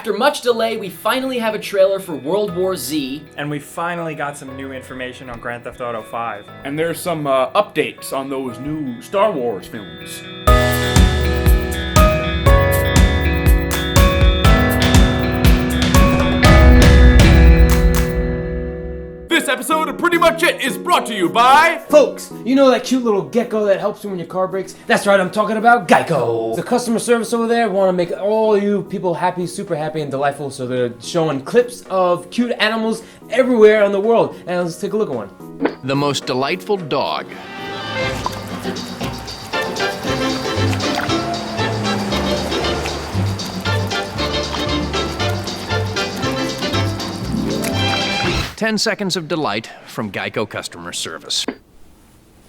After much delay, we finally have a trailer for World War Z. And we finally got some new information on Grand Theft Auto 5. And there's some updates on those new Star Wars films. This episode of Pretty Much It is brought to you by... Folks, you know that cute little gecko that helps you when your car breaks? That's right, I'm talking about Geico. The customer service over there want to make all you people happy, super happy and delightful, so they're showing clips of cute animals everywhere in the world. And let's take a look at one. The most delightful dog. "10 seconds of delight from Geico customer service."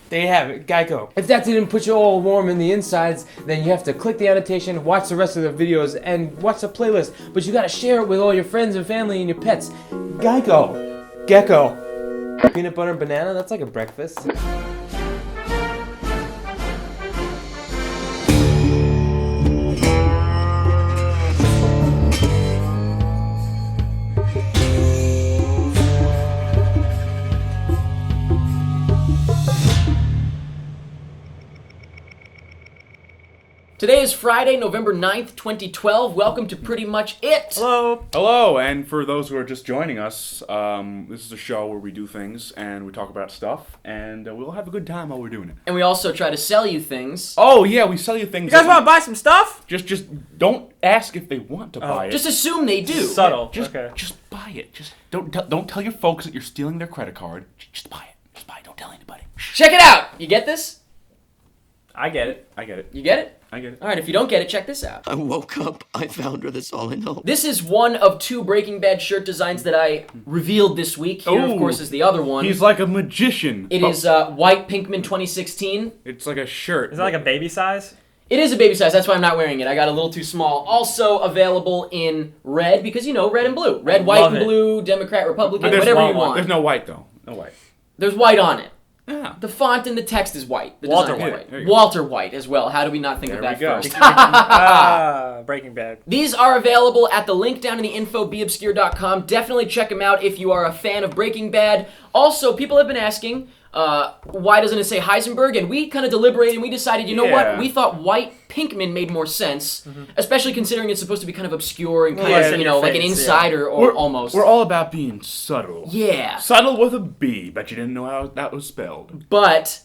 There you have it, Geico. If that didn't put you all warm in the insides, then you have to click the annotation, watch the rest of the videos, and watch the playlist. But you gotta share it with all your friends and family and your pets. Geico. Gecko. Peanut butter and banana, that's like a breakfast. Today is Friday, November 9th, 2012. Welcome to Pretty Much It. Hello. Hello, and for those who are just joining us, this is a show where we do things and we talk about stuff, and we'll have a good time while we're doing it. And we also try to sell you things. Oh yeah, we sell you things. You guys want to buy some stuff? Just don't ask if they want to buy it. Just assume they do. Subtle. Just buy it. Just don't tell your folks that you're stealing their credit card. Just buy it. Just buy it. Don't tell anybody. Check it out. You get this? I get it. I get it. You get it? I get it. All right, if you don't get it, check this out. I woke up, I found her, that's all I know. This is one of two Breaking Bad shirt designs that I revealed this week. Here, of Ooh. course, is the other one. He's like a magician. It is White Pinkman 2016. It's like a shirt. Is that like a baby size? It is a baby size, that's why I'm not wearing it. I got a little too small. Also available in red, because, you know, red and blue. Red, white, and blue, Democrat, Republican, whatever you want. There's no white, though. No white. There's white on it. Yeah. The font and the text is white. The Walter design is White. There you go. Walter White as well. How do we not think There of that we go. first? Breaking Bad. These are available at the link down in the info, beobscure.com. Definitely check them out if you are a fan of Breaking Bad. Also, people have been asking, why doesn't it say Heisenberg? And we kind of deliberated and we decided, you know what? We thought White Pinkman made more sense, especially considering it's supposed to be kind of obscure and kind of, you know, like an insider or almost. We're all about being subtle. Yeah. Subtle with a B. Bet you didn't know how that was spelled. But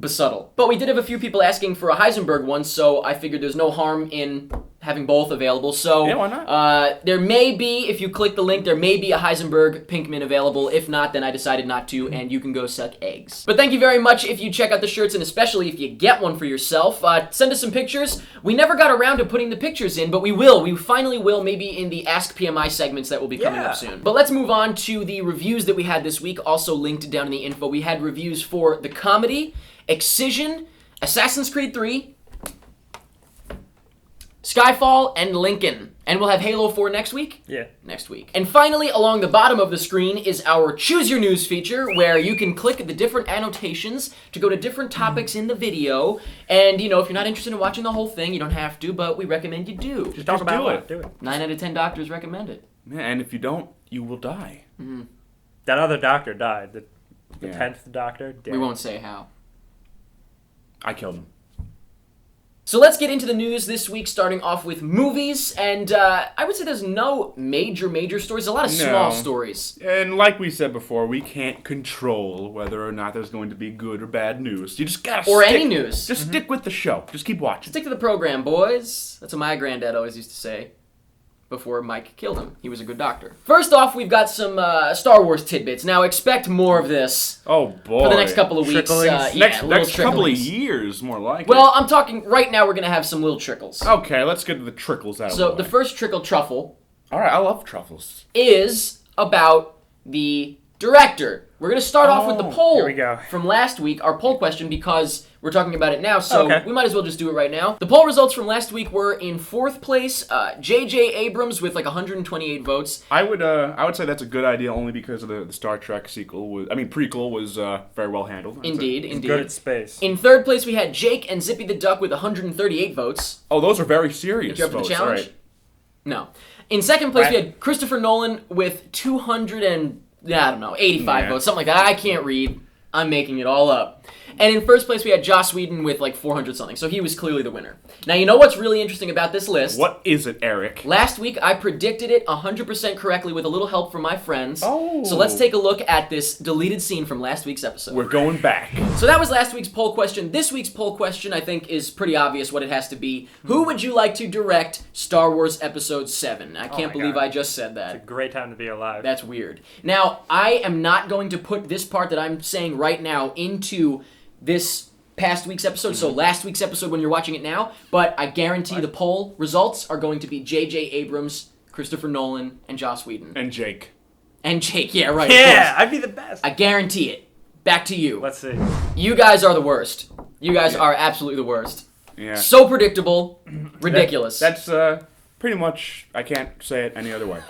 subtle. But we did have a few people asking for a Heisenberg one, so I figured there's no harm in having both available. So yeah, why not? There may be, if you click the link, there may be a Heisenberg Pinkman available. If not, then I decided not to, and you can go suck eggs. But thank you very much if you check out the shirts, and especially if you get one for yourself. Send us some pictures. We never got around to putting the pictures in, but we will. We finally will, maybe in the Ask PMI segments that will be coming up soon. But let's move on to the reviews that we had this week, also linked down in the info. We had reviews for The Comedy, Excision, Assassin's Creed 3, Skyfall, and Lincoln. And we'll have Halo 4 next week? Yeah. Next week. And finally, along the bottom of the screen is our Choose Your News feature, where you can click the different annotations to go to different topics in the video. And, you know, if you're not interested in watching the whole thing, you don't have to, but we recommend you do. Just talk about it. Do it. 9 out of 10 doctors recommend it. Yeah, and if you don't, you will die. That other doctor died. The Yeah. 10th doctor dead. We won't say how. I killed him. So let's get into the news this week, starting off with movies. And I would say there's no major stories. A lot of small stories. And like we said before, we can't control whether or not there's going to be good or bad news. You just gotta Or stick, any news. Just stick with the show. Just keep watching. Stick to the program, boys. That's what my granddad always used to say before Mike killed him. He was a good doctor. First off, we've got some Star Wars tidbits. Now, expect more of this Oh boy. for the next couple of weeks. Tricklings. Next couple of tricklings. years, more like Well, I'm talking right now. We're gonna have some little trickles. Okay, let's get to the trickles out of So the the way. first trickle, truffle, All right, I love truffles. is about the director. We're going to start off with the poll here we go. from last week, our poll question, because we're talking about it now, so Okay. we might as well just do it right now. The poll results from last week were in 4th place, J.J. Abrams with like 128 votes. I would say that's a good idea only because of the Star Trek prequel was very well handled. I'd say. Indeed. Good at space. In 3rd place, we had Jake and Zippy the Duck with 138 votes. Oh, those are very serious You up for the votes. challenge? All right. No. In second place, we Right. had Christopher Nolan with 85 votes, something like that. I can't read. I'm making it all up. And in first place, we had Joss Whedon with like 400 something. So he was clearly the winner. Now, you know what's really interesting about this list? What is it, Eric? Last week, I predicted it 100% correctly with a little help from my friends. Oh. So let's take a look at this deleted scene from last week's episode. We're going back. So that was last week's poll question. This week's poll question, I think, is pretty obvious what it has to be. Who would you like to direct Star Wars Episode 7? I can't my believe God. I just said that. Great time to be alive. That's weird. Now, I am not going to put this part that I'm saying right now into this past week's episode, so last week's episode when you're watching it now, but I guarantee the poll results are going to be J.J. Abrams, Christopher Nolan, and Joss Whedon. And Jake. And Jake, yeah, right, of Yeah, course. I'd be the best. I guarantee it. Back to you. Let's see. You guys are the worst. You guys are absolutely the worst. Yeah. So predictable. Ridiculous. That's pretty much, I can't say it any other way.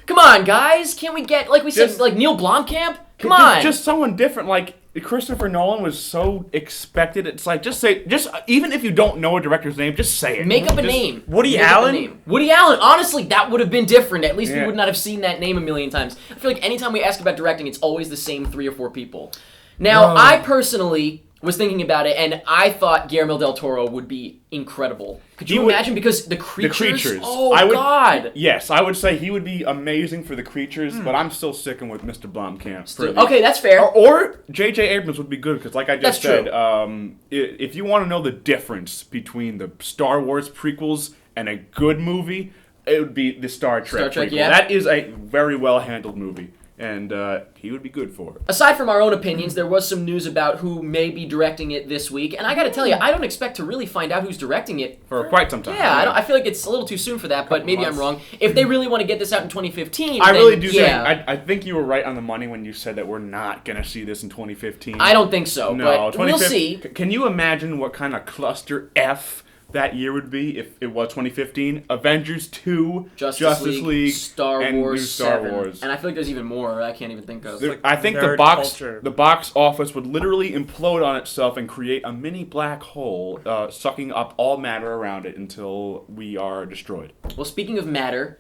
Come on, guys. Can't we get, like we said, Just- like Neil Blomkamp? Come on. Just someone different. Like, Christopher Nolan was so expected. It's like, just say, even if you don't know a director's name, just say it. Make up a Just- name. Woody Make up a Allen? name. Woody Allen. Honestly, that would have been different. At least we Yeah. would not have seen that name a million times. I feel like anytime we ask about directing, it's always the same 3 or 4 people. Now, I personally was thinking about it, and I thought Guillermo del Toro would be incredible. Could you imagine? Because the creatures. Oh, God. Yes, I would say he would be amazing for the creatures, but I'm still sticking with Mr. Blomkamp. Okay, that's fair. Or J.J. Abrams would be good, because like I just That's said, if you want to know the difference between the Star Wars prequels and a good movie, it would be the Star Trek Trek, prequel. yeah. That is a very well-handled movie, and he would be good for it. Aside from our own opinions, there was some news about who may be directing it this week, and I gotta tell you, I don't expect to really find out who's directing it. For quite some time. Yeah, I feel like it's a little too soon for that, but maybe I'm wrong. If they really want to get this out in 2015, I then, really do yeah. think, I think you were right on the money when you said that we're not going to see this in 2015. I don't think so, No, but we'll 2015 see. Can you imagine what kind of cluster F that year would be if it was 2015? Avengers 2, Justice League, Star and Wars new Star 7. Wars. And I feel like there's even more I can't even think of. I think the nerd box culture. the box office would literally implode on itself and create a mini black hole, sucking up all matter around it until we are destroyed. Well, speaking of Matthew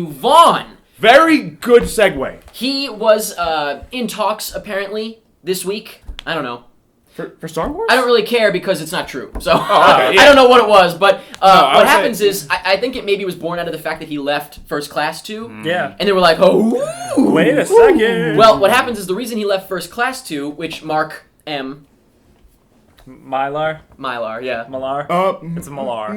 Vaughn. Very good segue. He was in talks, apparently, this week. I don't know. For Star Wars? I don't really care because it's not true. So okay, yeah. I don't know what it was, but I what would happens say- is I think it maybe was born out of the fact that he left First Class 2. Yeah. And they were like, oh. Wait a second. Well, what happens is the reason he left First Class 2, which Mark M. Mylar? yeah. Malar? It's a Malar.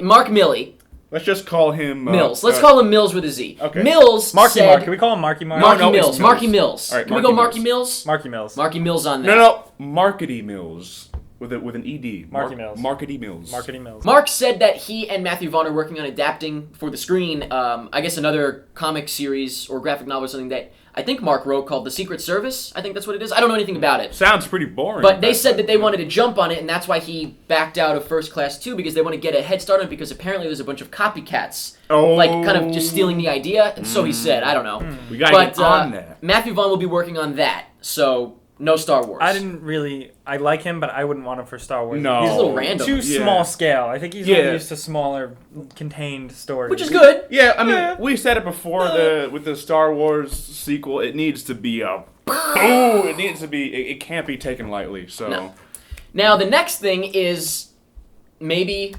Mark Milley. Let's just call him Mills. Let's call him Mills with a Z. Okay. Mills Marky said... Mark. Can we call him Marky Mark? Marky No, it's Mills. Mills. Marky Mills. All right, Can we Marky go Marky Mills. Mills? Marky Mills. Marky Mills on that. No, Markety Mills with an ED. Marky Mills. Markety Mills. Marketing Mills. Mark said that he and Matthew Vaughn are working on adapting for the screen, I guess another comic series or graphic novel or something that I think Mark wrote called The Secret Service. I think that's what it is. I don't know anything about it. Sounds pretty boring. But they said that they wanted to jump on it, and that's why he backed out of First Class 2, because they want to get a head start on it, because apparently there's a bunch of copycats, like, kind of just stealing the idea. And so he said. I don't know. We gotta But get on that. Matthew Vaughn will be working on that, so no Star Wars. I like him, but I wouldn't want him for Star Wars. No. He's a little random. Too Yeah. small scale. I think he's Yeah. only used to smaller, contained stories. Which is good. Yeah, I mean, we said it before with the Star Wars sequel. It needs to be a boom. It needs to be. It can't be taken lightly. So No. Now, the next thing is maybe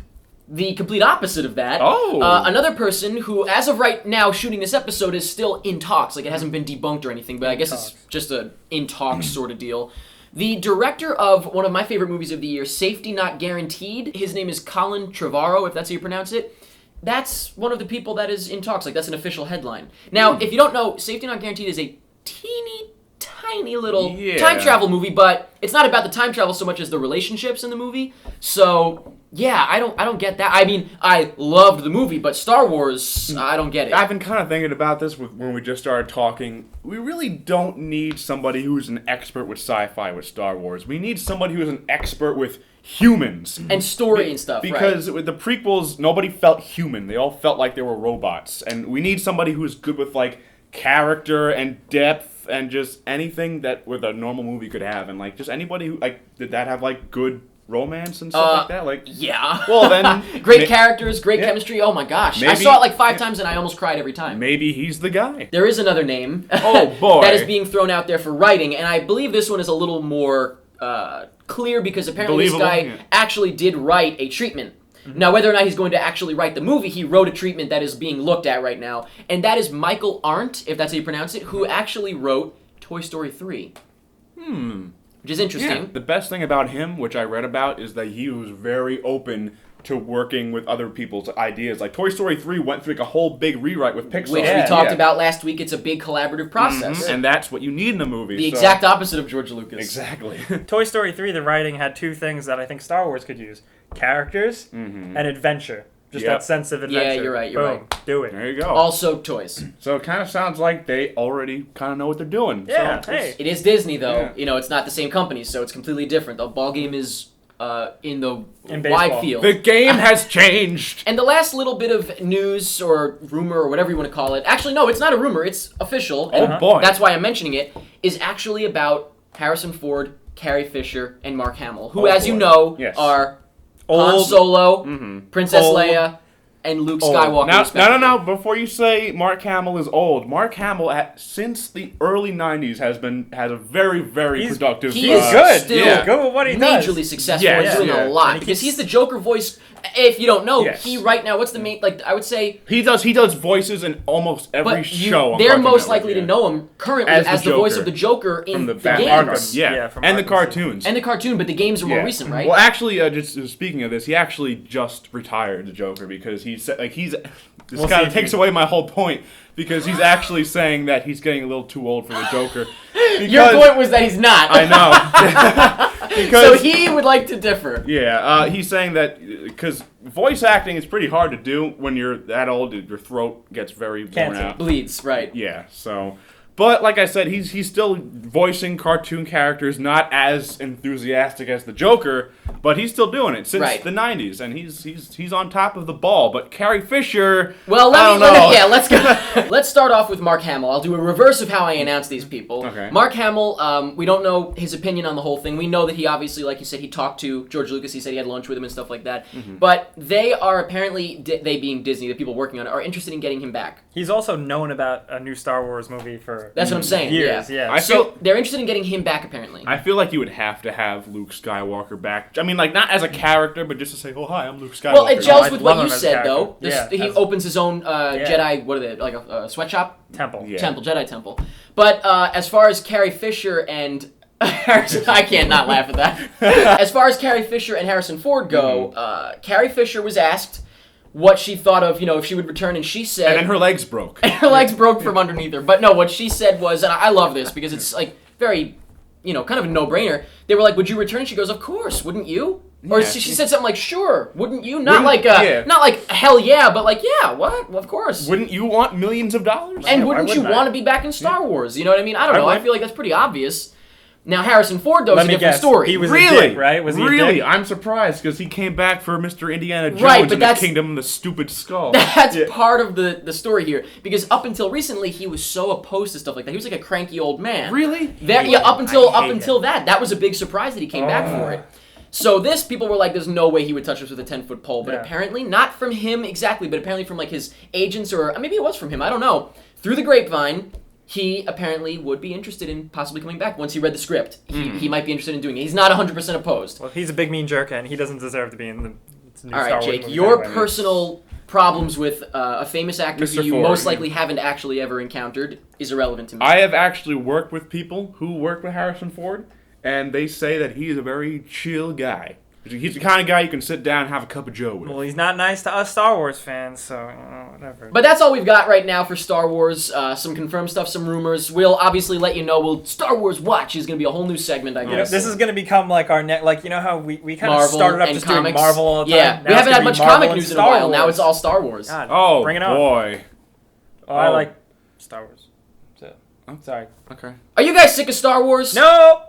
the complete opposite of that. Oh. Another person who, as of right now, shooting this episode, is still in talks. Like, it hasn't been debunked or anything, but I guess it's just a in talks sort of deal. The director of one of my favorite movies of the year, Safety Not Guaranteed, his name is Colin Trevorrow, if that's how you pronounce it. That's one of the people that is in talks. Like, that's an official headline. Now, if you don't know, Safety Not Guaranteed is a teeny tiny little time travel movie, but it's not about the time travel so much as the relationships in the movie. So yeah, I don't get that. I mean, I loved the movie, but Star Wars, I don't get it. I've been kind of thinking about this when we just started talking. We really don't need somebody who's an expert with sci-fi with Star Wars. We need somebody who's an expert with humans and story and stuff, because right? with the prequels, nobody felt human. They all felt like they were robots, and we need somebody who's good with like character and depth and just anything that with a normal movie could have, and like just anybody who like did that have like good romance and stuff like that? Like, yeah. well then, great characters, great chemistry. Oh my gosh, I Maybe- saw it like 5 times and I almost cried every time. maybe he's the guy. There is another name Oh, boy. that is being thrown out there for writing, and I believe this one is a little more clear because apparently this Believable, guy yeah. actually did write a treatment. Now, whether or not he's going to actually write the movie, he wrote a treatment that is being looked at right now, and that is Michael Arndt, if that's how you pronounce it, who actually wrote Toy Story 3. Which is interesting. Yeah, the best thing about him, which I read about, is that he was very open to working with other people's ideas. Like Toy Story 3 went through like a whole big rewrite with Pixar. Which we talked about last week. It's a big collaborative process. And that's what you need in a movie. The so- exact opposite of George Lucas. Exactly. Toy Story 3, the writing had two things that I think Star Wars could use: characters and adventure. Just Yep. that sense of adventure. Yeah, you're right, you're Boom, do it. There you go. Also, toys. So it kind of sounds like they already kind of know what they're doing. Yeah, So hey. It is Disney, though. Yeah. You know, it's not the same company, so it's completely different. The ball game is in the In wide baseball. field. the game has changed. And the last little bit of news or rumor or whatever you want to call it, actually, no, it's not a rumor, it's official. Oh, and boy. That's why I'm mentioning it, is actually about Harrison Ford, Carrie Fisher, and Mark Hamill, who, Oh, as you boy. know, Yes. are Han Old. Solo, Princess Old. Leia, and Luke Old. Skywalker. Now, respectively. no. Before you say Mark Hamill is old, Mark Hamill since the early '90s has a very, very He's- productive. He He's is good. still yeah. Good with what he majorly does. successful Yes, and doing yeah. a lot And he because keeps- he's the Joker voice. If you don't know, Yes. he right now, what's the main, like, I would say, He does voices in almost every but show. on they're Cartoon most Network, likely yeah. to know him currently As as, the the voice Joker. of the Joker in from the the Batman. games. Arkham, yeah, Yeah, from and the Arkham. cartoons. And the cartoon, but the games are more Yeah. recent, right? Well, actually, just speaking of this, he actually just retired the Joker because he said this We'll kind see of if takes he- away my whole point because he's actually saying that he's getting a little too old for the Joker. Your point was that he's not. I know. So because he would like to differ. yeah, he's saying that because voice acting is pretty hard to do when you're that old. Your throat gets very worn Cancer. out. Bleeds, right. Yeah, so. But like I said, he's still voicing cartoon characters, not as enthusiastic as the Joker, but he's still doing it since Right. the '90s, and he's on top of the ball. But Carrie Fisher, Well, I don't know. let's go. Let's start off with Mark Hamill. I'll do a reverse of how I announce these people. Okay. Mark Hamill, we don't know his opinion on the whole thing. We know that he obviously, like you said, he talked to George Lucas. He said he had lunch with him and stuff like that. But they are apparently, they being Disney, the people working on it, are interested in getting him back. He's also known about a new Star Wars movie for That's what I'm saying. years. Yeah. Yeah. I So feel they're interested in getting him back, apparently. I feel like you would have to have Luke Skywalker back. I mean, like not as a character, but just to say, "Oh, hi, I'm Luke Skywalker." Well, it gels I'd with love what you him as a said, character. though. Yeah, He as- opens his own Jedi, what are they, like a sweatshop? Temple. Yeah. Temple, Jedi Temple. But as far as Carrie Fisher and I can't not laugh at that. As far as Carrie Fisher and Harrison Ford go, Carrie Fisher was asked what she thought of, if she would return, and she said... and then her legs broke. her legs broke from underneath her. But no, what she said was, and I love this because it's like very, kind of a no-brainer. They were like, "Would you return?" She goes, "Of course, wouldn't you?" Or Yeah. she said something like, "Sure, wouldn't you?" Not Wouldn't- like not like hell yeah, but like yeah, what? Well, of course. Wouldn't you want millions of dollars? And why wouldn't you wouldn't I? want to be back in Star Wars? You know what I mean? I don't I know. I would. feel like that's pretty obvious. Now Harrison Ford though is Let a me different guess. story. He was Really? a dick, right? Was he a really? dick? I'm surprised because he came back for Mr. Indiana Jones Right, but in the that's- Kingdom of the Stupid Skull. That's Yeah. part of the story here because up until recently he was so opposed to stuff like that. He was like a cranky old man. Really? Up until I hate that was a big surprise that he came back for it. So this, people were like, there's no way he would touch us with a 10-foot pole. But Yeah. apparently, not from him exactly, but apparently from like his agents or maybe it was from him, I don't know. Through the grapevine, he apparently would be interested in possibly coming back once he read the script. He might be interested in doing it. He's not 100% opposed. Well, he's a big mean jerk, and he doesn't deserve to be in the new All Star right, Wars Jake, movie your anyway. personal problems with a famous actor Mr. who you Ford. most likely haven't actually ever encountered is irrelevant to me. I have actually worked with people who worked with Harrison Ford, and they say that he's a very chill guy. He's the kind of guy you can sit down and have a cup of joe with. Well, he's not nice to us Star Wars fans, so whatever. But that's all we've got right now for Star Wars. Some confirmed stuff, some rumors. We'll obviously let you know. Star Wars Watch is going to be a whole new segment, I guess. this is going to become like our net. You know how we kind of Marvel started up and just comics. doing Marvel all the time. Yeah, Now we it's haven't gonna had be much Marvel comic and news in a Star while. Now Wars. it's all Star Wars. God, Oh, bring it on. boy. I Oh. like Star Wars. So, sorry. Okay. Are you guys sick of Star Wars? No.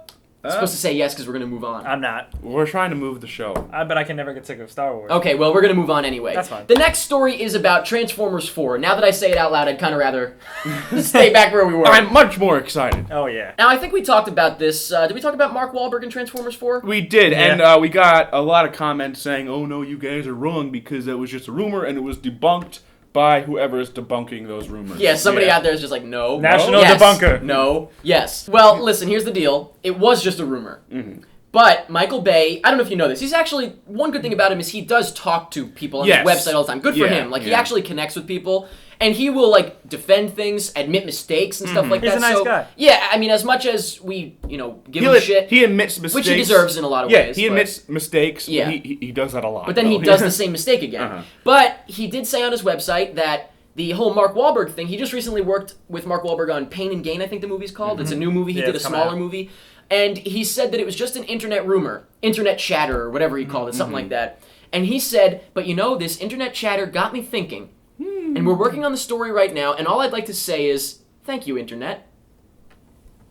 Supposed to say yes because we're gonna move on. I'm not. We're trying to move the show. But I can never get sick of Star Wars. Okay, well, we're going to move on anyway. That's fine. The next story is about Transformers 4. Now that I say it out loud, I'd kind of rather stay back where we were. I'm much more excited. Oh, yeah. Now, I think we talked about this. Did we talk about Mark Wahlberg in Transformers 4? We did, Yeah. and we got a lot of comments saying, "Oh no, you guys are wrong because that was just a rumor and it was debunked by whoever is debunking those rumors." Yeah, somebody out there is just like, no. National Yes. debunker. No. Yes. Well, listen, here's the deal. It was just a rumor. Mm-hmm. But Michael Bay, I don't know if you know this, he's actually, one good thing about him is he does talk to people on Yes. his website all the time. Good for Yeah, him. Like, he yeah. actually connects with people. And he will, like, defend things, admit mistakes and stuff like He's that. a nice so, guy. Yeah, I mean, as much as we, give him shit, He admits mistakes, which he deserves in a lot of Yeah, ways. he but- admits mistakes. Yeah. But he does that a lot. But then he though. does the same mistake again. Uh-huh. But he did say on his website that the whole Mark Wahlberg thing, he just recently worked with Mark Wahlberg on Pain and Gain, I think the movie's called. It's a new movie. He Yeah, did a it's coming smaller out. movie. And he said that it was just an internet rumor, internet chatter, or whatever he called it, something like that. And he said, but this internet chatter got me thinking. And we're working on the story right now, and all I'd like to say is, thank you, internet.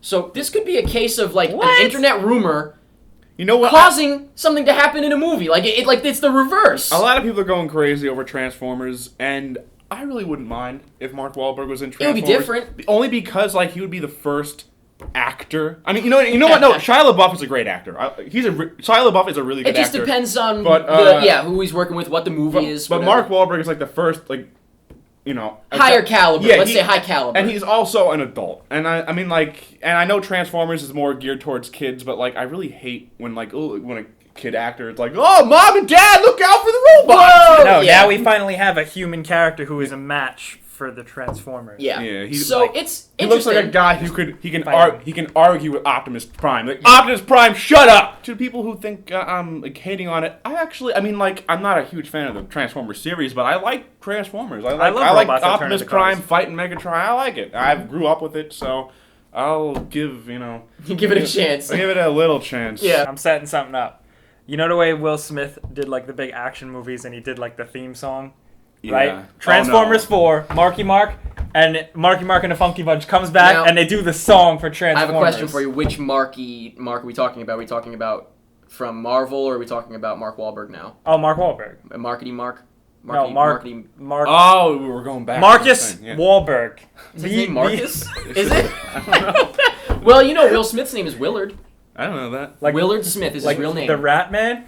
So this could be a case of, like, an internet rumor You know what? causing something to happen in a movie. Like, it's the reverse. A lot of people are going crazy over Transformers, and I really wouldn't mind if Mark Wahlberg was in It would Transformers. be different. Only because, like, he would be the first actor. I mean, you know what? No, Shia LaBeouf is a great actor. Shia LaBeouf is a really good It just actor. depends on But, who he's working with, what the movie is. But whatever. Mark Wahlberg is like the first, like, higher caliber. Yeah, Let's say high caliber. And he's also an adult. And I mean, like, and I know Transformers is more geared towards kids, but like, I really hate when when a kid actor is like, "Oh, mom and dad, look out for the robots!" No, yeah. now we finally have a human character who is a match for the Transformers. Yeah. Yeah, he's so like- it's He looks interesting. like a guy who can Fighting. argue with Optimus Prime. Like, Optimus Prime, shut up! To people who think I'm like hating on it, I mean, like, I'm not a huge fan of the Transformers series, but I like Transformers. I like love robots that turn Optimus into cars. Prime fighting Megatron. I like it. I grew up with it, so I'll give Give it a chance. I'll give it a little chance. Yeah. I'm setting something up. You know the way Will Smith did like the big action movies and he did like the theme song? Yeah. Right? Transformers 4, Marky Mark, and Marky Mark and the Funky Bunch comes back Now- and they do the song for I Transformers. have a question for you. Which Mark are we talking about? Are we talking about from Marvel, or are we talking about Mark Wahlberg now? Oh, Mark Wahlberg. Markety Mark? No, Mark. Oh, we were going back. Marcus Yeah. Wahlberg. Is his name Marcus? Is it? Well, Will Smith's name is Willard. I don't know that. Like Willard Smith is like his real name. the Rat Man.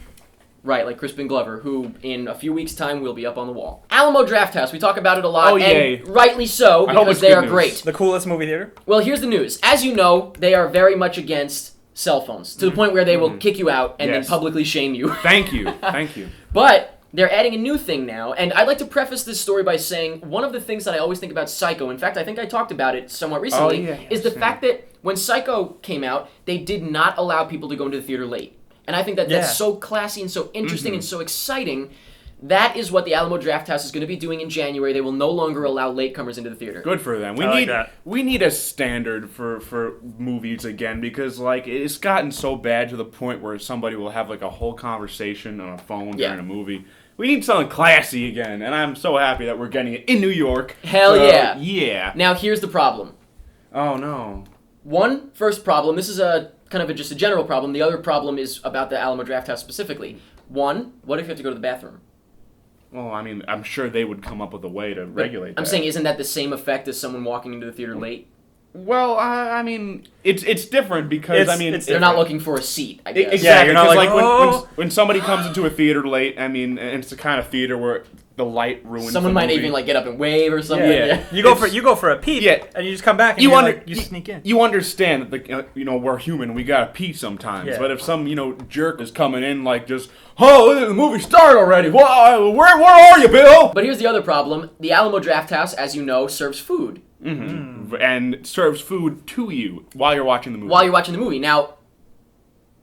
Right, like Crispin Glover, who in a few weeks' time will be up on the wall. Alamo Drafthouse, we talk about it a lot, Oh, yay. and rightly so, I hope because it's they good are news. great. The coolest movie theater. Well, here's the news. As you know, they are very much against cell phones, to the point where they will kick you out and then Yes. publicly shame you. Thank you. Thank you. But they're adding a new thing now, and I'd like to preface this story by saying one of the things that I always think about Psycho, in fact, I think I talked about it somewhat recently, yeah, is the yes, fact that when Psycho came out, they did not allow people to go into the theater late. And I think that that's Yeah. so classy and so interesting and so exciting. That is what the Alamo Drafthouse is going to be doing in January. They will no longer allow latecomers into the theater. Good for them. I like that. We need a standard for movies again, because like it's gotten so bad to the point where somebody will have like a whole conversation on a phone Yeah. during a movie. We need something classy again, and I'm so happy that we're getting it in New York. Hell So, yeah. Yeah. Now, here's the problem. Oh no. First problem, this is a kind of just a general problem. The other problem is about the Alamo Drafthouse specifically. One, what if you have to go to the bathroom? Well, I mean, I'm sure they would come up with a way to regulate that. I'm saying, isn't that the same effect as someone walking into the theater late? Well, I mean, it's different because It's- I mean, it's They're not looking for a seat, I guess. Exactly. Yeah, you're not 'cause, like, when, "Oh." when somebody comes into a theater late, I mean, and it's the kind of theater where the light ruins. Someone the might movie. even like get up and wave or something. Yeah. Yeah. You go for a peep, Yeah. and you just come back and You, you sneak in. You understand that we're human. We gotta pee sometimes. Yeah. But if some jerk is coming in like just, oh, the movie started already. Where are you, Bill? But here's the other problem. The Alamo Drafthouse, as you know, serves food And serves food to you while you're watching the movie. while you're watching the movie. Now,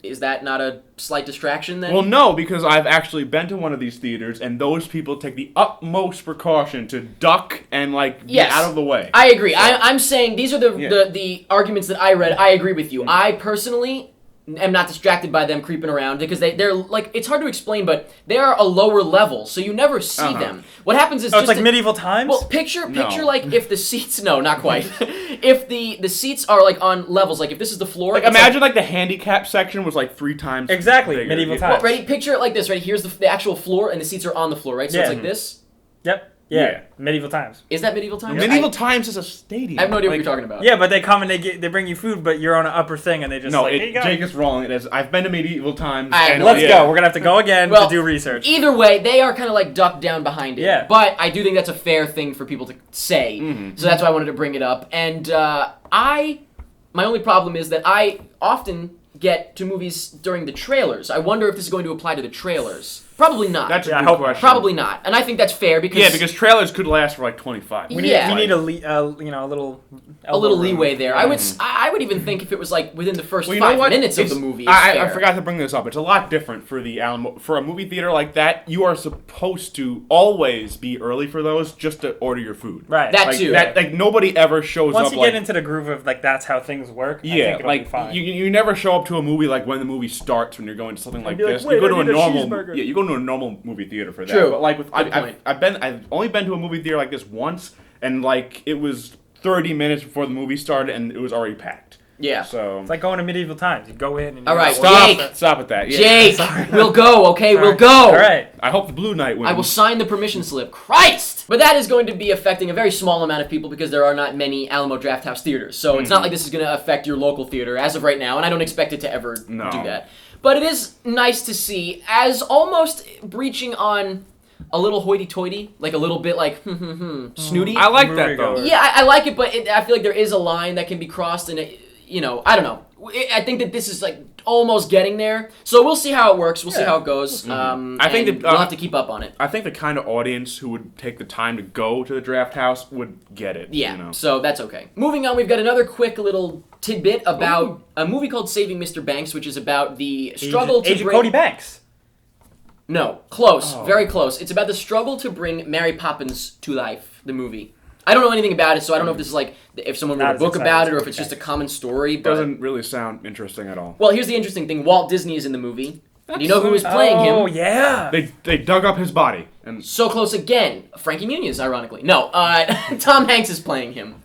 is that not a slight distraction then? Well, no, because I've actually been to one of these theaters, and those people take the utmost precaution to duck and get Yes. out of the way. I agree. I'm saying these are Yeah. the arguments that I read. I agree with you. I personally am not distracted by them creeping around because they're like, it's hard to explain, but they are a lower level, so you never see them. What happens is it's like medieval times? Well, picture like if the seats, no, not quite. If the seats are like on levels, like if this is the floor. Like imagine like the handicap section was like 3 times exactly bigger. medieval times. Well, ready? Picture it like this, right? Here's the actual floor, and the seats are on the floor, right? So it's like this. Yep. Yeah. Medieval times. Is that medieval times? Medieval times is a stadium. I have no idea what you're talking about. Yeah, but they come and they bring you food, but you're on an upper thing, and they just here you go. Jake is wrong. It is. I've been to medieval times. Let's go. We're gonna have to go again to do research. Either way, they are kind of like ducked down behind it. Yeah. But I do think that's a fair thing for people to say. So that's why I wanted to bring it up. And my only problem is that I often get to movies during the trailers. I wonder if this is going to apply to the trailers. Probably not. That's a good question. Probably not. And I think that's fair because because trailers could last for like 25 minutes. We need a little leeway there. I would even think if it was like within the first 5 minutes of the movie. I forgot to bring this up. It's a lot different for for a movie theater like that. You are supposed to always be early for those just to order your food. Right. That too. Like nobody ever shows up. Once you get into the groove of like that's how things work. I think it'll be fine. You never show up to a movie like when the movie starts when you're going to something like this. Like, you go to a normal cheeseburger. you go to a normal movie theater for that. True. But like with I've only been to a movie theater like this once, and like it was 30 minutes before the movie started and it was already packed. Yeah. So it's like going to medieval times. You go in and all right, stop at that. Yeah. Jake, we'll go. Okay, we'll go. All right. I hope the Blue Knight wins. I will sign the permission slip. Christ! But that is going to be affecting a very small amount of people because there are not many Alamo Drafthouse theaters. So it's not like this is going to affect your local theater as of right now, and I don't expect it to ever do that. But it is nice to see as almost breaching on a little hoity-toity, like a little bit like snooty. I like that though. Yeah, I like it, but I feel like there is a line that can be crossed, and I don't know. I think that this is like almost getting there, so we'll see how it works. We'll see how it goes. I think that we'll have to keep up on it. I think the kind of audience who would take the time to go to the Draft House would get it. Yeah, so that's okay. Moving on, we've got another quick little tidbit about a movie called Saving Mr. Banks, which is about the struggle to bring... Cody Banks. No, close, very close. It's about the struggle to bring Mary Poppins to life, the movie. I don't know anything about it, so I don't know if this is like, if someone wrote a book about it or if it's just a common story. But... Doesn't really sound interesting at all. Well, here's the interesting thing. Walt Disney is in the movie. Do you know who is playing him? Oh, yeah. They dug up his body. And so close again. Frankie Muniz, ironically. No, Tom Hanks is playing him.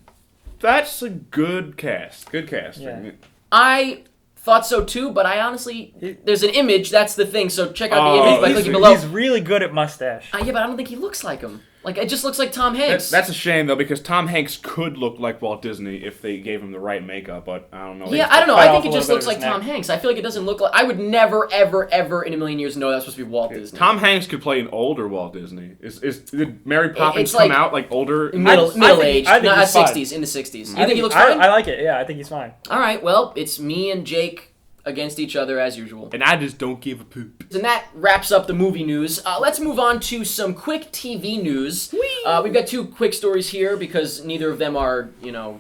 That's a good cast. Good casting. Yeah. I thought so too, but I honestly... There's an image, that's the thing, so check out the image by clicking below. He's really good at mustache. Yeah, but I don't think he looks like him. Like, it just looks like Tom Hanks. That's a shame, though, because Tom Hanks could look like Walt Disney if they gave him the right makeup, but I don't know. Yeah, I don't know. I think it just looks like Tom Hanks. I feel like it doesn't look like... I would never, ever, ever in a million years know that was supposed to be Walt Disney. Tom Hanks could play an older Walt Disney. Did Mary Poppins come out, like, older? Middle-aged. I think he's 60s, fine. in the 60s. You think he looks fine? I like it, yeah. I think he's fine. All right, well, it's me and Jake against each other as usual. And I just don't give a poop. And that wraps up the movie news. Let's move on to some quick TV news. We've got 2 quick stories here because neither of them are,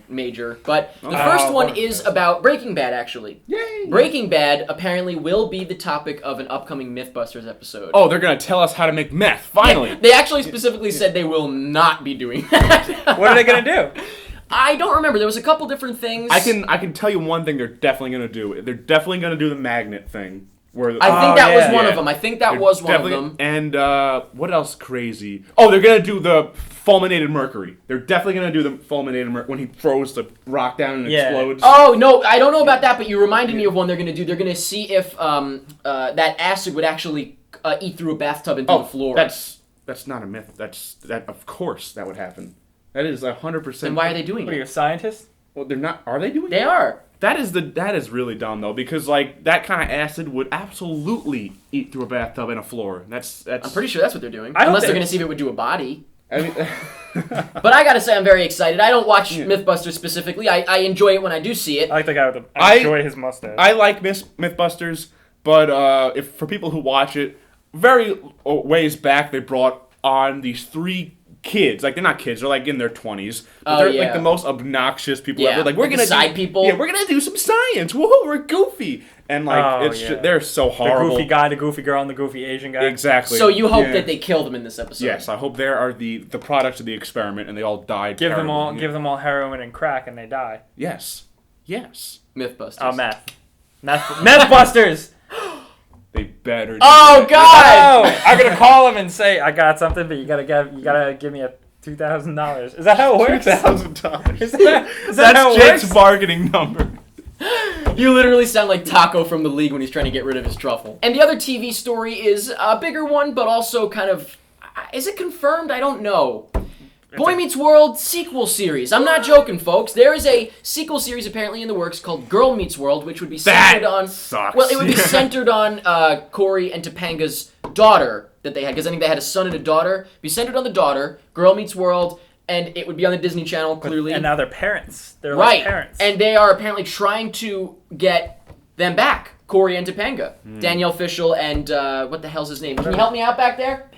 major. But the first one is about Breaking Bad, actually. Yay! Breaking Bad apparently will be the topic of an upcoming Mythbusters episode. Oh, they're going to tell us how to make meth, finally! Yeah, they actually specifically said they will not be doing that. What are they going to do? I don't remember. There was a couple different things. I can tell you one thing they're definitely going to do. They're definitely going to do the magnet thing. I think that was one of them. I think that was one of them. And what else crazy? Oh, they're going to do the fulminated mercury. They're definitely going to do the fulminated mercury when he throws the rock down and explodes. Oh, no, I don't know about that, but you reminded me of one they're going to do. They're going to see if that acid would actually eat through a bathtub and through the floor. That's not a myth. Of course that would happen. That is 100%. Then why are they doing it? What, are you a scientist? Well, they're not. Are they doing it? They are. That is really dumb though, because like that kind of acid would absolutely eat through a bathtub and a floor. That's. I'm pretty sure that's what they're doing. Unless they're going to see if it would do a body. I mean, but I gotta say, I'm very excited. I don't watch Mythbusters specifically. I enjoy it when I do see it. I like the guy with the. I enjoy his mustache. I like Mythbusters, but if for people who watch it, very ways back they brought on these 3 kids. Like, they're not kids, they're like in their 20s. But they're like the most obnoxious people ever. Like, we're gonna side people. Yeah, we're gonna do some science. Whoa, we're goofy. And like they're so horrible. The goofy guy, the goofy girl, and the goofy Asian guy. Exactly. So you hope that they kill them in this episode. Yes, I hope they are the products of the experiment and they all died. Give them all heroin and crack and they die. Yes. Mythbusters. Meth. Meth Busters. They better. Oh God! Oh, I'm gonna call him and say I got something, but you gotta give me a $2,000. Is that how it works? $2,000. Is that how it That's Jake's works? bargaining number. You literally sound like Taco from The League when he's trying to get rid of his truffle. And the other TV story is a bigger one, but also kind of... Is it confirmed? I don't know. Boy Meets World sequel series. I'm not joking, folks. There is a sequel series apparently in the works called Girl Meets World, which would be centered on... Sucks. Well, it would be centered on Corey and Topanga's daughter that they had, because I think they had a son and a daughter. It'd be centered on the daughter, Girl Meets World, and it would be on the Disney Channel, clearly. And now they're parents. They're right. like parents. And they are apparently trying to get them back, Corey and Topanga. Danielle Fishel and, what the hell's his name? Can you help me out back there?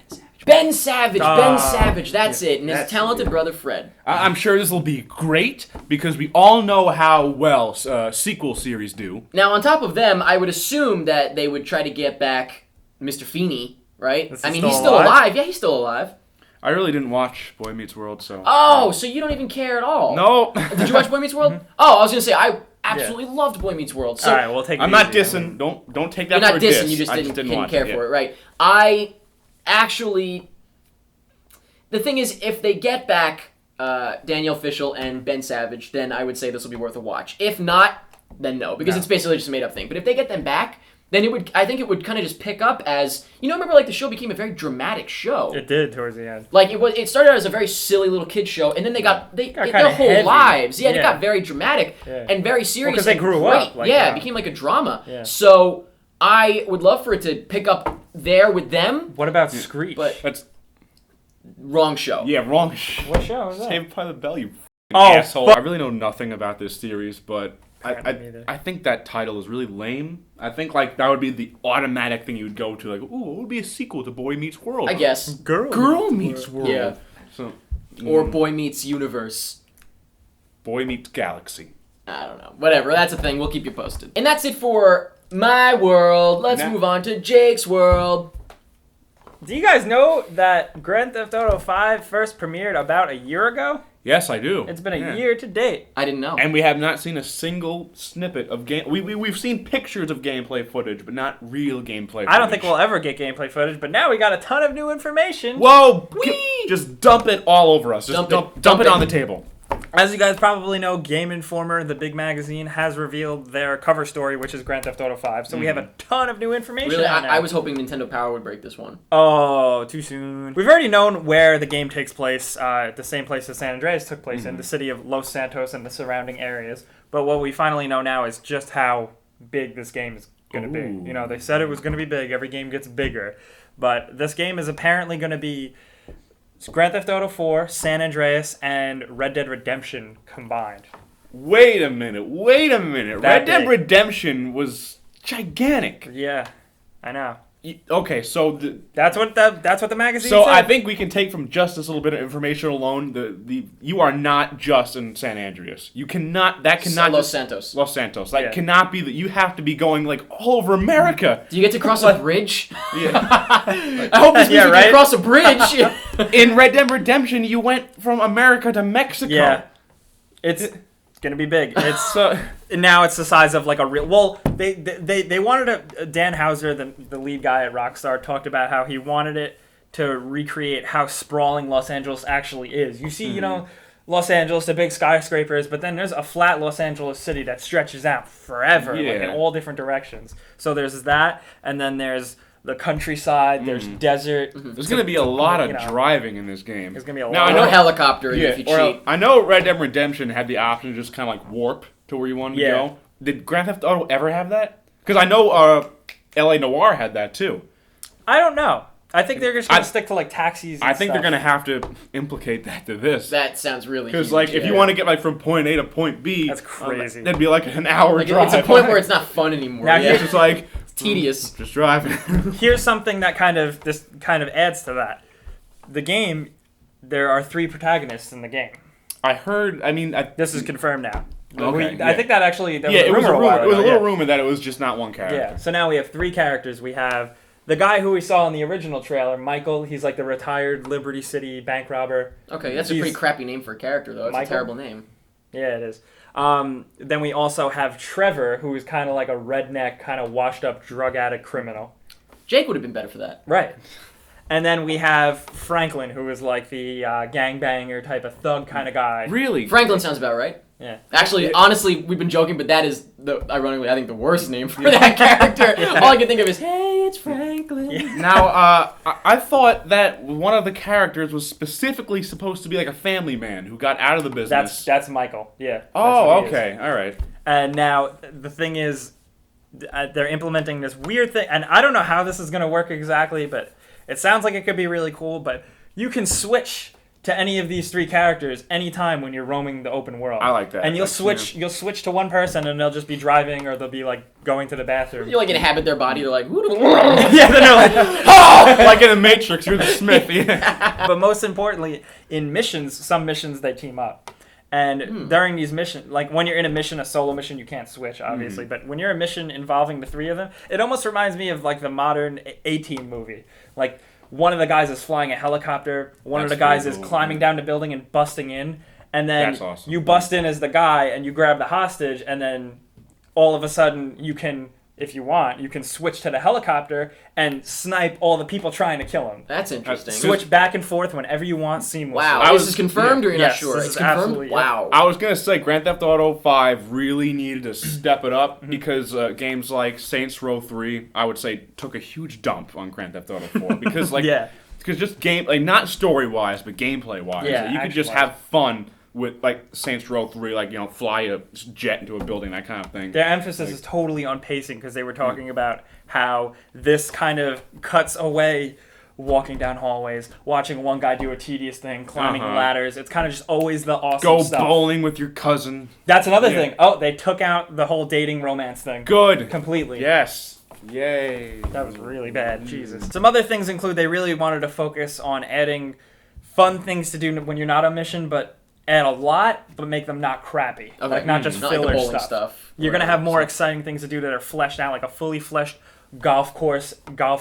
Ben Savage. Ben Savage, that's it. And his talented brother, Fred. I'm sure this will be great because we all know how well sequel series do. Now, on top of them, I would assume that they would try to get back Mr. Feeney, right? Is I he mean, still he's still alive? alive. Yeah, he's still alive. I really didn't watch Boy Meets World, so. Oh, so you don't even care at all? No. Did you watch Boy Meets World? Oh, I was gonna say I absolutely loved Boy Meets World. So All right, we'll take it I'm not easy. dissing. Don't take that you're not for a dissing. diss. You just I didn't watch care it, for it, right? I actually. The thing is, if they get back Danielle Fishel and Ben Savage, then I would say this will be worth a watch. If not, then no, because it's basically just a made-up thing. But if they get them back, then I think it would kind of just pick up as, remember like the show became a very dramatic show. It did towards the end. Like it started out as a very silly little kid show, and then they got kinda their whole heavy. lives. Yeah, Yeah. it got very dramatic Yeah. and very serious. 'cause they and grew great. up like yeah, that. it became like a drama. Yeah. So I would love for it to pick up there with them. What about Screech? But That's wrong show. wrong. What show is that? Saved by the Bell, you Oh, asshole. I really know nothing about this series, but Apparently neither. I think that title is really lame. I think like that would be the automatic thing you would go to, like, ooh, what would be a sequel to Boy Meets World? I guess. Girl Meets World. Yeah. So, Or Boy Meets Universe. Boy Meets Galaxy. I don't know. Whatever. That's a thing. We'll keep you posted. And that's it for my world. Let's Now- move on to Jake's world. Do you guys know that Grand Theft Auto 5 first premiered about a year ago? Yes, I do. It's been a Yeah. year to date. I didn't know. And we have not seen a single snippet of game. We've seen pictures of gameplay footage, but not real gameplay footage. I don't think we'll ever get gameplay footage, but now we got a ton of new information. Whoa! Just dump it all over us. Just Dump dump it. it on the table. As you guys probably know, Game Informer, the big magazine, has revealed their cover story, which is Grand Theft Auto 5. So we have a ton of new information Really, out now. I was hoping Nintendo Power would break this one. Oh, too soon. We've already known where the game takes place, the same place as San Andreas took place in, the city of Los Santos and the surrounding areas. But what we finally know now is just how big this game is going to be. Ooh. You know, they said it was going to be big. Every game gets bigger. But this game is apparently going to be Grand Theft Auto 4, San Andreas, and Red Dead Redemption combined. Wait a minute. Red That Dead big. Redemption was gigantic. Yeah, I know. Okay, so That's what the magazine so said. I think we can take from just this little bit of information alone the you are not just in San Andreas. You cannot Los Santos. Los Santos. That Yeah. cannot be that. You have to be going like all over America. Do you get to cross a bridge? Yeah. I hope this means Yeah, we right? can cross a bridge. In Red Dead Redemption, you went from America to Mexico. Yeah, it's gonna be big. It's So now it's the size of like a real. Well, they wanted a Dan Houser, the lead guy at Rockstar, talked about how he wanted it to recreate how sprawling Los Angeles actually is. You see, you know, Los Angeles, the big skyscrapers, but then there's a flat Los Angeles city that stretches out forever, like in Yeah. all different directions. So there's that, and then there's the countryside. There's desert. there's gonna be a lot of you know, driving in this game. There's gonna be a Now, lot. I Or know a helicopter if you or cheat. I know Red Dead Redemption had the option to just kind of like warp to where you wanted Yeah. to go. Did Grand Theft Auto ever have that? Because I know LA Noire had that too. I don't know. I think they're just gonna I- stick to like taxis. And I think they're stuff. gonna have to implicate that to this. That sounds really Because huge. like if you yeah. want to get like from point A to point B, That's crazy. that'd be like an hour Like, drive. it's a point where it's not fun anymore. Now yeah. It's just like It's tedious. just driving. Here's something that kind of adds to that. The game, there are 3 protagonists in the game. I heard. I mean, This is confirmed now. Okay, I yeah. think that actually there yeah, it was a while rumor. It was a ago, little yeah. rumor that it was just not one character. Yeah. So now we have 3 characters. We have the guy who we saw in the original trailer, Michael. He's like the retired Liberty City bank robber. Okay, that's a He's- pretty crappy name for a character, though. It's Michael? a terrible name. Yeah, it is. Then we also have Trevor, who is kind of like a redneck, kind of washed up drug addict criminal. Jake would have been better for that. Right. And then we have Franklin, who is like the gangbanger type of thug kind of guy. Really? Franklin sounds about right. Yeah. Actually, honestly, we've been joking, but that is, ironically, I think the worst name for that character. All I can think of is, hey, it's Franklin. Yeah. Now, I thought that one of the characters was specifically supposed to be like a family man who got out of the business. That's Michael. Yeah. Oh, that's who he is. okay. All right. And now the thing is, they're implementing this weird thing, and I don't know how this is going to work exactly, but it sounds like it could be really cool. But you can switch to any of these three characters anytime when you're roaming the open world. I like that. And you'll switch to one person, and they'll just be driving, or they'll be like going to the bathroom. You like inhabit their body. They're like, Yeah, then they're like, Oh! Like in the Matrix, you're the Smith. Yeah. But most importantly, in missions, some missions they team up. And during these missions, like when you're in a mission, a solo mission, you can't switch, obviously. But when you're in a mission involving the three of them, it almost reminds me of like the modern A-Team movie. Like one of the guys is flying a helicopter, one of the guys is climbing down the building and busting in, and then That's awesome. you bust in as the guy and you grab the hostage, and then all of a sudden you can, if you want, you can switch to the helicopter and snipe all the people trying to kill him. That's interesting. Switch back and forth whenever you want seamlessly. Wow, this is confirmed or you're not Yes, sure? this It's is confirmed? absolutely- Wow. I was gonna say Grand Theft Auto 5 really needed to step it up because games like Saints Row 3, I would say, took a huge dump on Grand Theft Auto 4 because because just game, like not story wise but gameplay wise, Yeah, you could just action-wise. have fun with like Saints Row 3, like fly a jet into a building, that kind of thing. Their emphasis is totally on pacing because they were talking about how this kind of cuts away walking down hallways, watching one guy do a tedious thing, climbing ladders. It's kind of just always the awesome Go stuff. bowling with your cousin. That's another thing. Oh, they took out the whole dating romance thing. Good. Completely. Yes. Yay. That was really bad. Jesus. Some other things include they really wanted to focus on adding fun things to do when you're not on mission, but add a lot, but make them not crappy. Okay. Like not just Not like the filler bowling stuff. stuff. You're gonna have more So- exciting things to do that are fleshed out, like a fully fleshed golf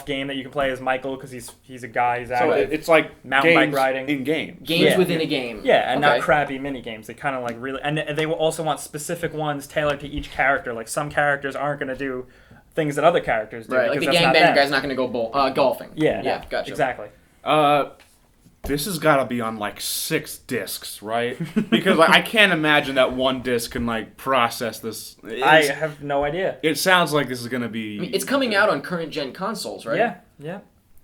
game that you can play as Michael because he's a guy. He's So active. it's like Mountain bike games riding. in games. Games Yeah. within a game. Yeah, and Okay. not crappy mini games. They kind of like really, and they will also want specific ones tailored to each character. Like some characters aren't gonna do things that other characters do. Right, like because the that's not gangbanger them. guy's not going to go golfing. Yeah, gotcha. Exactly. This has got to be on like 6 discs, right? Because like, I can't imagine that one disc can like process this. I have no idea. It sounds like this is gonna be. I mean, it's coming out on current gen consoles, right? Yeah.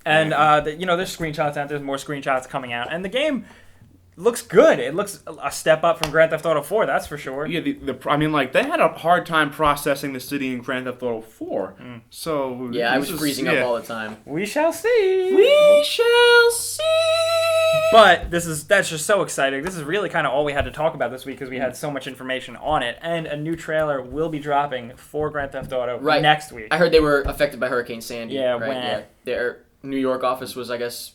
And there's screenshots out. There's more screenshots coming out, and the game looks good. It looks a step up from Grand Theft Auto 4, that's for sure. Yeah, I mean, like they had a hard time processing the city in Grand Theft Auto 4. So Yeah, I was freezing up all the time. We shall see. We shall see. But that's just so exciting. This is really kind of all we had to talk about this week because we had so much information on it, and a new trailer will be dropping for Grand Theft Auto next week. I heard they were affected by Hurricane Sandy. Yeah, right? when? Yeah, their New York office was, I guess,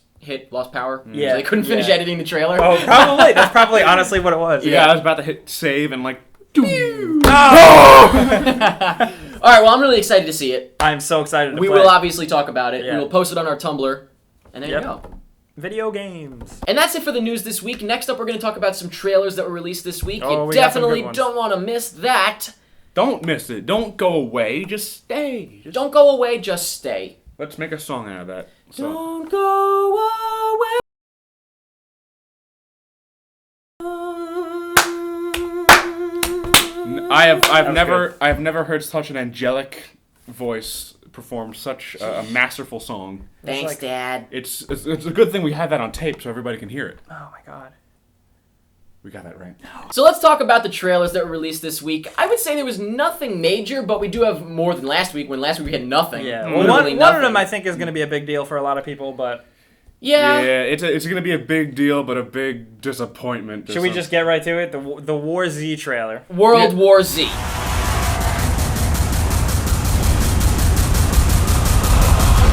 lost power. Yeah, So they couldn't finish yeah. editing the trailer. Oh, probably. That's probably honestly what it was. Yeah, I was about to hit save and like. All right, well, I'm really excited to see it. I'm so excited to We play. will obviously talk about it. Yeah. We will post it on our Tumblr, and there you go. Video games. And that's it for the news this week. Next up, we're going to talk about some trailers that were released this week. Oh, You we got some definitely good ones. don't want to miss that. Don't miss it. Don't go away. Just stay. Don't go away, just stay. Let's make a song out of that. So. Don't go away. I've never heard such an angelic voice perform such a masterful song. Thanks, like- Dad. It's a good thing we have that on tape so everybody can hear it. Oh my god. We got that right. So let's talk about the trailers that were released this week. I would say there was nothing major, but we do have more than last week, when last week we had nothing. Yeah. Literally Well, one of nothing. them I think is going to be a big deal for a lot of people, but Yeah. Yeah, it's gonna be a big deal, but a big disappointment. should we just get right to it? The War Z trailer. World War Z.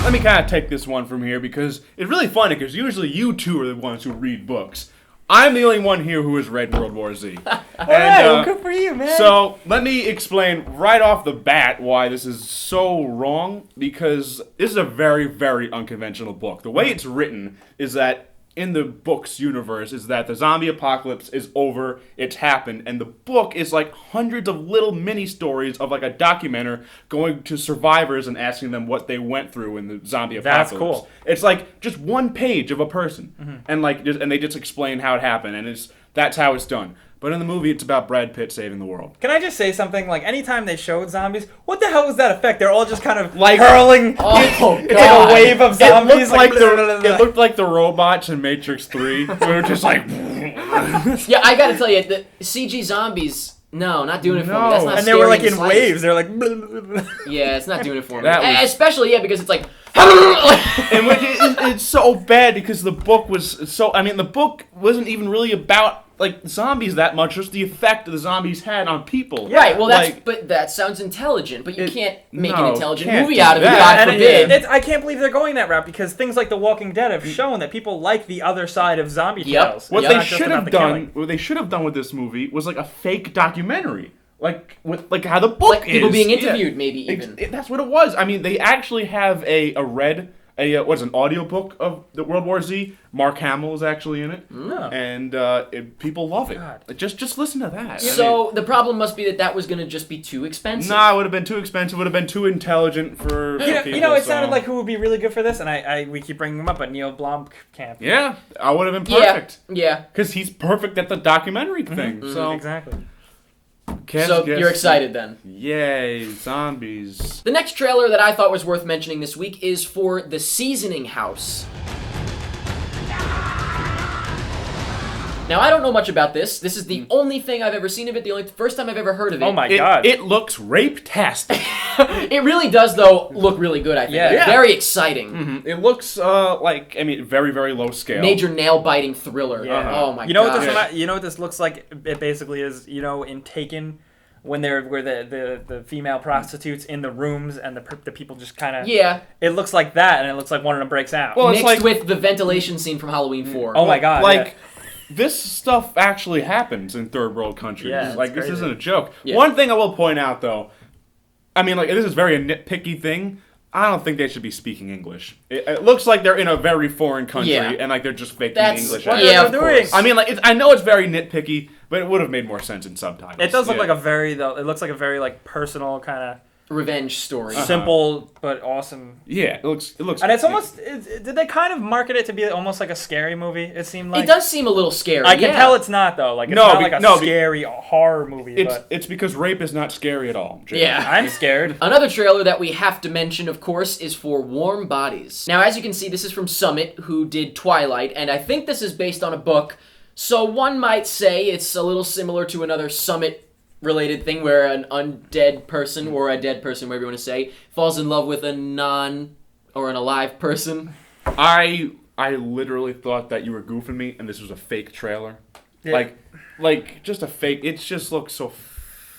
Let me kind of take this one from here because it's really funny because usually you two are the ones who read books. I'm the only one here who has read World War Z. Alright, good for you, man. So let me explain right off the bat why this is so wrong, because this is a very, very unconventional book. The way it's written is that in the book's universe is that the zombie apocalypse is over, it's happened, and the book is like hundreds of little mini stories of like a documenter going to survivors and asking them what they went through in the zombie apocalypse. That's cool. It's like just one page of a person, and like and they just explain how it happened, and that's how it's done. But in the movie, it's about Brad Pitt saving the world. Can I just say something? Like, anytime they showed zombies, what the hell was that effect? They're all just kind of like hurling God. like a wave of zombies. It looked like the robots in Matrix 3. We were just like... Yeah, I gotta tell you, the CG zombies, no, not doing it for me. That's not and they were like in slightest. waves. They're like... Yeah, it's not doing it for me. That was- Especially, because it's like... And it's so bad because the book was so... I mean, the book wasn't even really about... like zombies that much, just the effect the zombies had on people. Right, well, like, but that sounds intelligent, but you can't make an no, intelligent can't movie do out of it, that. God And forbid. I can't believe they're going that route because things like The Walking Dead have shown that people like the other side of zombie tales. what It's they not just should about have the done, killing. what they should have done with this movie was like a fake documentary, like with like how the book Like people is. being Yeah. interviewed, maybe even. That's what it was. I mean, they actually have an audiobook of the World War Z. Mark Hamill is actually in it, and people love it. God. Just listen to that. So the problem must be that was going to just be too expensive. Nah, it would have been too expensive. Would have been too intelligent for people. It sounded like who would be really good for this, and we keep bringing him up, but Neil Blomkamp. Yeah, I would have been perfect. Yeah. Because he's perfect at the documentary thing. So Exactly. So you're excited then. Yay, zombies. The next trailer that I thought was worth mentioning this week is for The Seasoning House. Now, I don't know much about this. This is the only thing I've ever seen of it, the first time I've ever heard of it. Oh my god. It looks rape-tastic. It really does, though, look really good, I think. Yeah. It's Yeah. very exciting. It looks very, very low scale. Major nail-biting thriller. Yeah. Oh my You know god. what this looks like? It basically is, in Taken, when where the female prostitutes in the rooms and the people just kind of It looks like that, and it looks like one of them breaks out. Well, it's Mixed like- with the ventilation scene from Halloween 4. Oh my god. Like, this stuff actually happens in third world countries. Yeah, like, it's this crazy. isn't a joke. Yeah. One thing I will point out, though, I mean, like, this is very a nitpicky thing. I don't think they should be speaking English. It looks like they're in a very foreign country, Yeah. and, like, they're just faking That's English. what out. yeah, they're of doing. course. I mean, like, I know it's very nitpicky, but it would have made more sense in subtitles. It does look Yeah. like it looks like a very like personal kind Revenge story. of simple but awesome. Yeah, it looks. And it's almost did they kind of market it to be almost like a scary movie? It seemed like It does seem a little scary. I can yeah. tell it's not though. Like it's No, not be- like a no, be- scary horror movie. But It's because rape is not scary at all. Jake. Yeah. I'm scared. Another trailer that we have to mention, of course, is for Warm Bodies. Now, as you can see, this is from Summit, who did Twilight, and I think this is based on a book, so one might say it's a little similar to another Summit-related thing where an undead person, or a dead person, whatever you want to say, falls in love with an alive person. I literally thought that you were goofing me, and this was a fake trailer. Yeah. Like just a fake. It just looks so.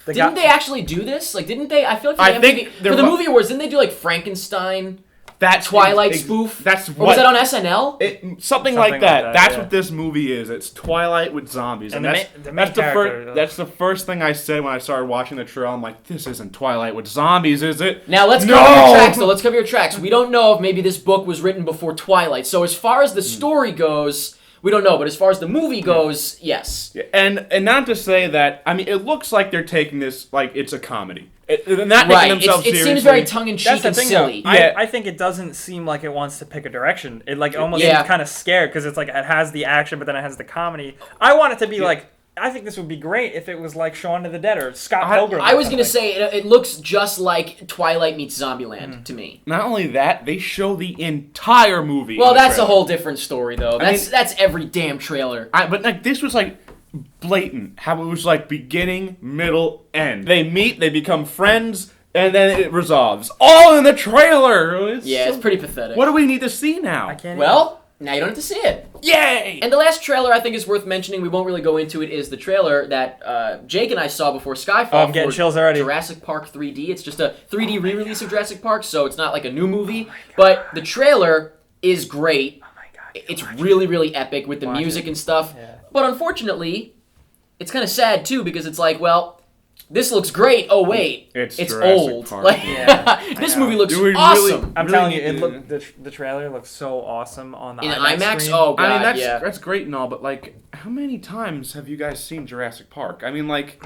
Didn't they actually do this? Like, didn't they? I feel like for I the think MTV there for the mu- movie awards, didn't they do like Frankenstein, That's Twilight spoof? That's Or what. was that on SNL? Something like that. That's yeah. what this movie is. It's Twilight with zombies, And and the main character, that's the first thing I said when I started watching the trailer. I'm like, this isn't Twilight with zombies, is it? Now let's cover your tracks. Though let's cover your tracks. We don't know if maybe this book was written before Twilight. So as far as the story goes, we don't know. But as far as the movie goes, yes. And not to say that. I mean, it looks like they're taking this like it's a comedy. They're not Right. taking themselves It seriously. seems very tongue in cheek That's the and thing, silly. though. Yeah. I think it doesn't seem like it wants to pick a direction. It like almost Yeah. seems kind of scared because it's like it has the action, but then it has the comedy. I want it to be like. I think this would be great if it was like Shaun of the Dead or Scott Pilgrim. I or was gonna something. say it looks just like Twilight meets Zombieland to me. Not only that, they show the entire movie. Well, in the that's a trailer. whole different story, though. That's every damn trailer. But like this was like blatant. How it was like beginning, middle, end. They meet, they become friends, and then it resolves. All in the trailer. It's pretty pathetic. What do we need to see now? I can't. Well, now you don't have to see it. Yay! And the last trailer I think is worth mentioning, we won't really go into it, is the trailer that Jake and I saw before Skyfall. Oh, I'm getting for chills already. Jurassic Park 3D. It's just a 3D re-release of Jurassic Park, so it's not like a new movie. But the trailer is great. Oh my God, It's really, really epic with the music and stuff. Yeah. But unfortunately, it's kind of sad too because it's like, well, this looks great. Oh wait, it's Jurassic old. Park. Like, Yeah, this I know. movie looks Do we awesome. I'm really telling you, need it to- looked the trailer looks so awesome on the In IMAX IMAX? screen. Oh god, I mean, yeah. that's great and all, but like, how many times have you guys seen Jurassic Park? I mean, like,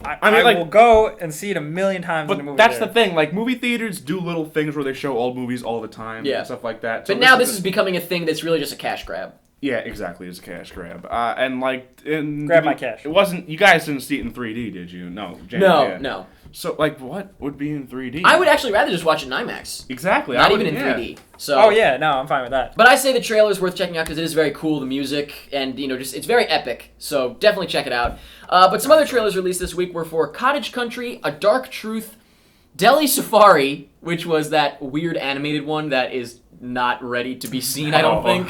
I mean, like, will go and see it a million times in the but movie. that's theater. the thing. Like, movie theaters do little things where they show old movies all the time Yeah. and stuff like that. But now this is becoming a thing that's really just a cash grab. Yeah, exactly. It's a cash grab. And like, Grab my cash. It wasn't. You guys didn't see it in 3D, did you? No. James, No, yeah. no. So like, what would be in 3D? I would actually rather just watch it in IMAX. Exactly. Not I would, even in yeah. 3D. So. Oh yeah, no, I'm fine with that. But I say the trailer is worth checking out because it is very cool, the music, and, just, it's very epic. So definitely check it out. But some other trailers released this week were for Cottage Country, A Dark Truth, Delhi Safari, which was that weird animated one that is not ready to be seen, I don't think.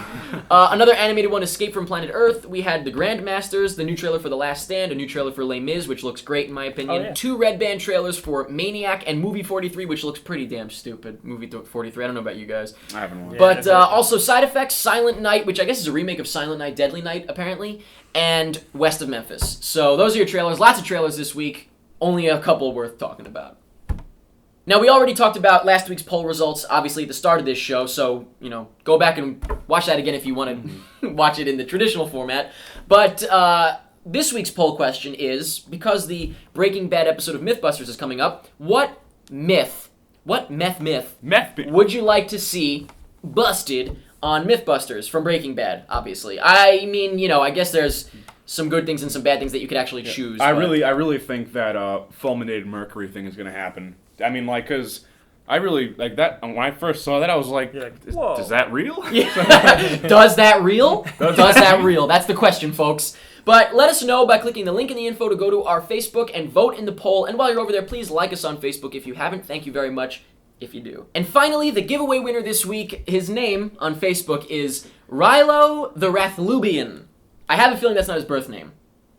Another animated one, Escape from Planet Earth. We had The Grandmasters, the new trailer for The Last Stand, a new trailer for Les Mis, which looks great in my opinion. Oh, yeah. 2 Red Band trailers for Maniac and Movie 43, which looks pretty damn stupid. Movie 43, I don't know about you guys. I haven't watched. But that's right. also Side Effects, Silent Night, which I guess is a remake of Silent Night, Deadly Night, apparently, and West of Memphis. So those are your trailers. Lots of trailers this week. Only a couple worth talking about. Now, we already talked about last week's poll results, obviously, at the start of this show, so, go back and watch that again if you want to watch it in the traditional format. But this week's poll question is, because the Breaking Bad episode of Mythbusters is coming up, what meth would you like to see busted on Mythbusters from Breaking Bad, obviously? I mean, I guess there's some good things and some bad things that you could actually choose. I but- really think that fulminated mercury thing is going to happen. I mean, like, because I really like that. When I first saw that, I was like, You're like, whoa. "Is that real?" Does that real? Does that real? That's the question, folks. But let us know by clicking the link in the info to go to our Facebook and vote in the poll. And while you're over there, please like us on Facebook if you haven't. Thank you very much if you do. And finally, the giveaway winner this week, his name on Facebook is Rilo the Rathlubian. I have a feeling that's not his birth name,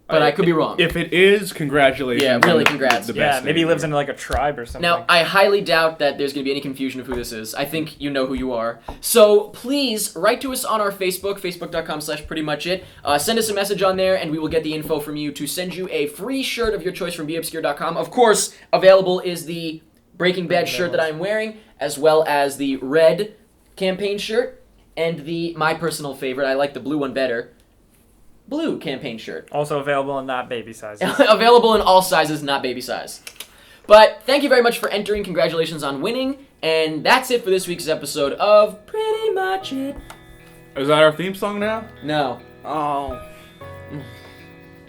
but I could be wrong. If it is, congratulations. Yeah, really, congrats. The Yeah, best maybe he name. lives in like a tribe or something. Now, I highly doubt that there's going to be any confusion of who this is. I think you know who you are. So please write to us on our Facebook, facebook.com/prettymuchit. Send us a message on there, and we will get the info from you to send you a free shirt of your choice from beobscure.com. Of course, available is the Breaking Bad shirt that I'm wearing, as well as the red campaign shirt, and my personal favorite, I like the blue one better, blue campaign shirt. Also available in not baby sizes. Available in all sizes, not baby size. But thank you very much for entering. Congratulations on winning. And that's it for this week's episode of Pretty Much It. Is that our theme song now? No. Oh.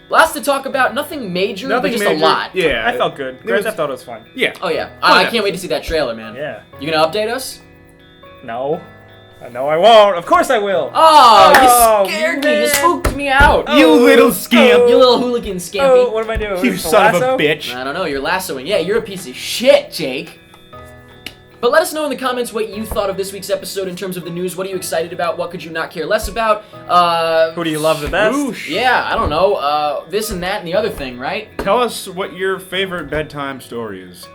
Lots to talk about. Nothing major, but just a lot. Yeah. I felt good. It Grand was- Theft Auto was fun. Yeah. Oh, yeah. Oh, I yeah. can't wait to see that trailer, man. Yeah. You gonna update us? No. No, I won't. Of course I will. Oh, you scared me. You man. spooked me out. You little scamp. You little hooligan scampy. Oh, what am I doing? You Is it son of a lasso? bitch. I don't know, you're lassoing. Yeah, you're a piece of shit, Jake. But let us know in the comments what you thought of this week's episode in terms of the news. What are you excited about? What could you not care less about? Who do you love the best? Whoosh. Yeah, I don't know. This and that and the other thing, right? Tell us what your favorite bedtime story is.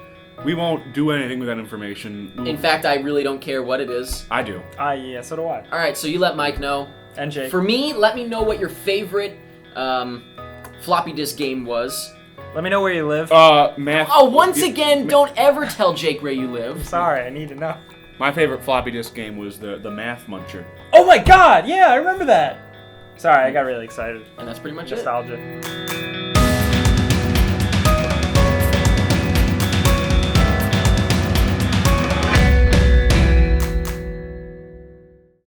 We won't do anything with that information. In fact, I really don't care what it is. I do. Yeah, so do I. Alright, so you let Mike know. And Jake. For me, let me know what your favorite floppy disk game was. Let me know where you live. Math. Oh, once again, don't ever tell Jake where you live. Sorry, I need to know. My favorite floppy disk game was the Math Muncher. Oh my god! Yeah, I remember that. Sorry, I got really excited. And that's pretty much it. Nostalgia.